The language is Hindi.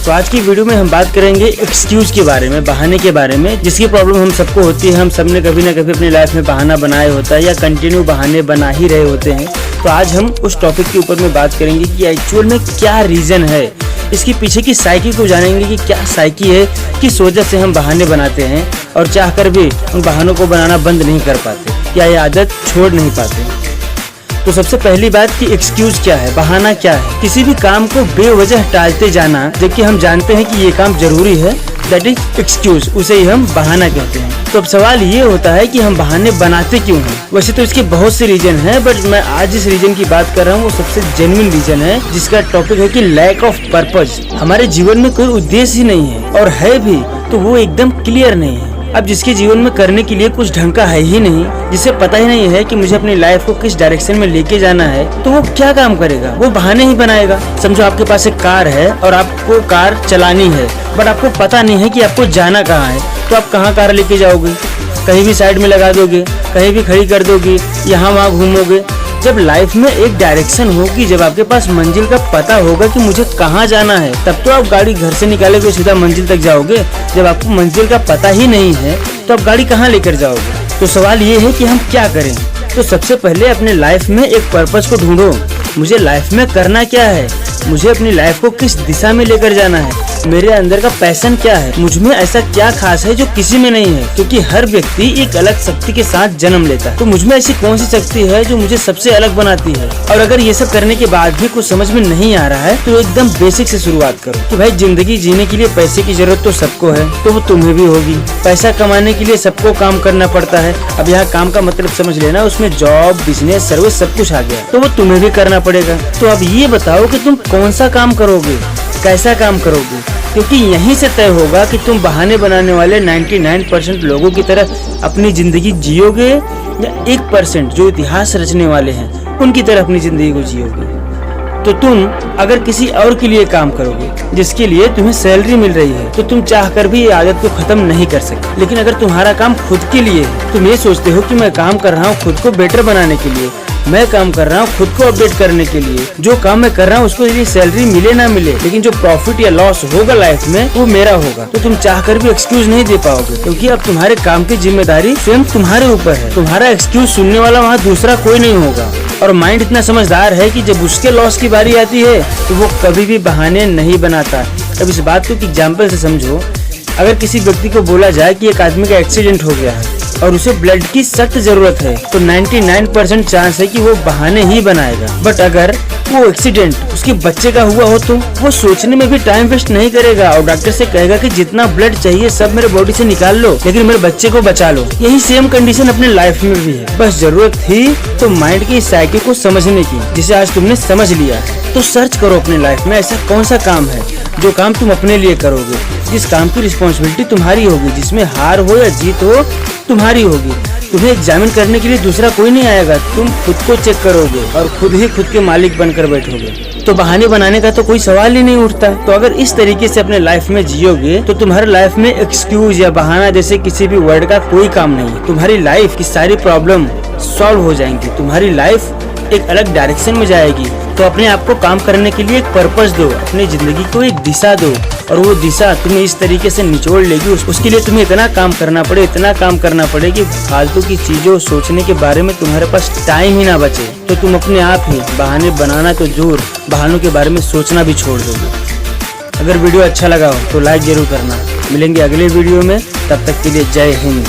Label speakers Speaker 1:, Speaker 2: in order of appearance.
Speaker 1: तो आज की वीडियो में हम बात करेंगे एक्सक्यूज के बारे में, बहाने के बारे में, जिसकी प्रॉब्लम हम सबको होती है। हम सबने कभी ना कभी अपनी लाइफ में बहाना बनाया होता है या कंटिन्यू बहाने बना ही रहे होते हैं। तो आज हम उस टॉपिक के ऊपर में बात करेंगे कि एक्चुअल में क्या रीजन है, इसके पीछे की साइकी को जानेंगे कि क्या साइकी है किस वजह से हम बहाने बनाते हैं और चाहकर भी उन बहानों को बनाना बंद नहीं कर पाते या ये आदत छोड़ नहीं पाते। तो सबसे पहली बात कि एक्सक्यूज क्या है, बहाना क्या है। किसी भी काम को बेवजह टालते जाना जबकि हम जानते हैं कि ये काम जरूरी है, दैट इज एक्सक्यूज, उसे ही हम बहाना कहते हैं। तो अब सवाल ये होता है कि हम बहाने बनाते क्यों हैं। वैसे तो इसके बहुत से रीजन हैं, बट मैं आज जिस रीजन की बात कर रहा हूँ वो सबसे जेन्युइन रीजन है, जिसका टॉपिक है कि लैक ऑफ पर्पज। हमारे जीवन में कोई उद्देश्य ही नहीं है, और है भी तो वो एकदम क्लियर नहीं है। अब जिसके जीवन में करने के लिए कुछ ढंग का है ही नहीं, जिसे पता ही नहीं है कि मुझे अपनी लाइफ को किस डायरेक्शन में लेके जाना है, तो वो क्या काम करेगा, वो बहाने ही बनाएगा। समझो आपके पास एक कार है और आपको कार चलानी है, बट आपको पता नहीं है कि आपको जाना कहाँ है, तो आप कहाँ कार लेके जाओगे? कहीं भी साइड में लगा दोगे, कहीं भी खड़ी कर दोगे, यहाँ वहाँ घूमोगे। जब लाइफ में एक डायरेक्शन होगी, जब आपके पास मंजिल का पता होगा कि मुझे कहाँ जाना है, तब तो आप गाड़ी घर से निकालोगे, सीधा मंजिल तक जाओगे। जब आपको मंजिल का पता ही नहीं है तो आप गाड़ी कहाँ लेकर जाओगे? तो सवाल ये है कि हम क्या करें। तो सबसे पहले अपने लाइफ में एक पर्पस को ढूंढो। मुझे लाइफ में करना क्या है, मुझे अपनी लाइफ को किस दिशा में लेकर जाना है, मेरे अंदर का पैशन क्या है, मुझ में ऐसा क्या खास है जो किसी में नहीं है। क्योंकि हर व्यक्ति एक अलग शक्ति के साथ जन्म लेता है, तो मुझ में ऐसी कौन सी शक्ति है जो मुझे सबसे अलग बनाती है। और अगर ये सब करने के बाद भी कुछ समझ में नहीं आ रहा है, तो एकदम बेसिक से शुरुआत करो कि भाई जिंदगी जीने के लिए पैसे की जरूरत तो सबको है, तो वो तुम्हें भी होगी। पैसा कमाने के लिए सबको काम करना पड़ता है। अब यहाँ काम का मतलब समझ लेना, उसमें जॉब, बिजनेस, सर्विस सब कुछ आ गया, तो वो तुम्हें भी करना पड़ेगा। तो अब ये बताओ कि तुम कौन सा काम करोगे, कैसा काम करोगे, क्योंकि यहीं से तय होगा कि तुम बहाने बनाने वाले 99% लोगों की तरह अपनी जिंदगी जियोगे या 1% जो इतिहास रचने वाले हैं उनकी तरह अपनी जिंदगी को जियोगे। तो तुम अगर किसी और के लिए काम करोगे जिसके लिए तुम्हें सैलरी मिल रही है, तो तुम चाहकर भी ये आदत को खत्म नहीं कर सकते। लेकिन अगर तुम्हारा काम खुद के लिए है, तुम ये सोचते हो कि मैं काम कर रहा हूँ खुद को बेटर बनाने के लिए, मैं काम कर रहा हूँ खुद को अपडेट करने के लिए, जो काम मैं कर रहा हूँ उसको यदि सैलरी मिले ना मिले, लेकिन जो प्रॉफिट या लॉस होगा लाइफ में वो मेरा होगा, तो तुम चाहकर भी एक्सक्यूज नहीं दे पाओगे। क्योंकि अब तुम्हारे काम की जिम्मेदारी स्वयं तुम्हारे ऊपर है। तुम्हारा एक्सक्यूज सुनने वाला वहाँ दूसरा कोई नहीं होगा। और माइंड इतना समझदार है कि जब उसके लॉस की बारी आती है तो वो कभी भी बहाने नहीं बनाता। अब इस बात को एग्जाम्पल से समझो। अगर किसी व्यक्ति को बोला जाए कि एक आदमी का एक्सीडेंट हो गया है और उसे ब्लड की सख्त जरूरत है, तो 99% चांस है कि वो बहाने ही बनाएगा। बट अगर वो एक्सीडेंट उसके बच्चे का हुआ हो तो वो सोचने में भी टाइम वेस्ट नहीं करेगा और डॉक्टर से कहेगा कि जितना ब्लड चाहिए सब मेरे बॉडी से निकाल लो, लेकिन मेरे बच्चे को बचा लो। यही सेम कंडीशन अपने लाइफ में भी है। बस जरूरत थी तो माइंड की साइकी को समझने की, जिसे आज तुमने समझ लिया। तो सर्च करो अपने लाइफ में ऐसा कौन सा काम है जो काम तुम अपने लिए करोगे, जिस काम की रिस्पॉन्सिबिलिटी तुम्हारी होगी, जिसमें हार हो या जीत हो तुम्हारी होगी। तुम्हें एग्जामिन करने के लिए दूसरा कोई नहीं आएगा, तुम खुद को चेक करोगे और खुद ही खुद के मालिक बनकर बैठोगे। तो बहाने बनाने का तो कोई सवाल ही नहीं उठता। तो अगर इस तरीके से अपने लाइफ में जियोगे तो तुम्हारे लाइफ में एक्सक्यूज या बहाना जैसे किसी भी वर्ड का कोई काम नहीं है। तुम्हारी लाइफ की सारी प्रॉब्लम सॉल्व हो जाएंगी, तुम्हारी लाइफ एक अलग डायरेक्शन में जाएगी। तो अपने आप को काम करने के लिए एक पर्पस दो, अपनी जिंदगी को एक दिशा दो, और वो दिशा तुम्हें इस तरीके से निचोड़ लेगी। उसके लिए तुम्हें इतना काम करना पड़े कि फालतू की चीजों सोचने के बारे में तुम्हारे पास टाइम ही ना बचे। तो तुम अपने आप ही बहाने बनाना तो दूर, बहानों के बारे में सोचना भी छोड़ दोगे। अगर वीडियो अच्छा लगा हो तो लाइक जरूर करना। मिलेंगे अगले वीडियो में, तब तक के लिए जय हिंद।